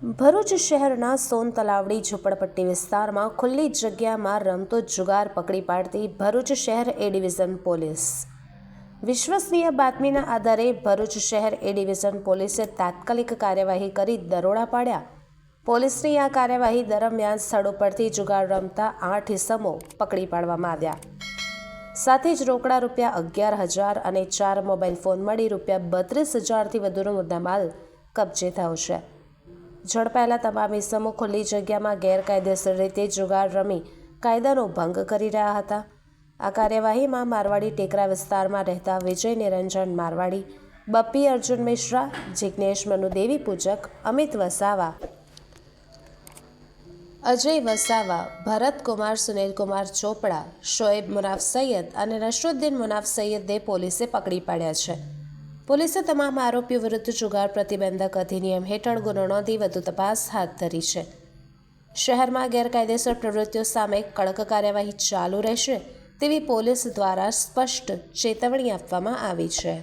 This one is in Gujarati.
ભરૂચ શહેરના સોન તલાવડી ઝૂંપડપટ્ટી વિસ્તારમાં ખુલ્લી જગ્યામાં રમતો જુગાર પકડી પાડતી ભરૂચ શહેર એ ડિવિઝન પોલીસ. વિશ્વસનીય બાતમીના આધારે ભરૂચ શહેર એ ડિવિઝન પોલીસે તાત્કાલિક કાર્યવાહી કરી દરોડા પાડ્યા. પોલીસની આ કાર્યવાહી દરમિયાન સ્થળ ઉપરથી જુગાર રમતા 8 ઇસમો પકડી પાડવામાં આવ્યા. સાથે જ રોકડા ₹11,000 અને 4 મોબાઈલ ફોન મળી ₹32,000થી વધુનો મુદ્દામાલ કબજે થયો છે. ઝડપાયેલા તમામ ઇસમો ખુલ્લી જગ્યામાં ગેરકાયદેસર રીતે જુગાર રમી કાયદાનો ભંગ કરી રહ્યા હતા. આ કાર્યવાહીમાં મારવાડી ટેકરા વિસ્તારમાં રહેતા વિજય નિરંજન મારવાડી, બપ્પી અર્જુન મિશ્રા, જિગ્નેશ મનુ દેવી પૂજક, અમિત વસાવા, અજય વસાવા, ભરત કુમાર સુનિલકુમાર ચોપડા, શોએબ મુનાફ સૈયદ અને નસરુદ્દીન મુનાફ સૈયદને પોલીસે પકડી પાડ્યા છે. પોલીસે તમામ આરોપીઓ વિરુદ્ધ જુગાર પ્રતિબંધક અધિનિયમ હેઠળ ગુનો નોંધી વધુ તપાસ હાથ ધરી છે. શહેરમાં ગેરકાયદેસર પ્રવૃત્તિઓ સામે કડક કાર્યવાહી ચાલુ રહેશે તેવી પોલીસ દ્વારા સ્પષ્ટ ચેતવણી આપવામાં આવી છે.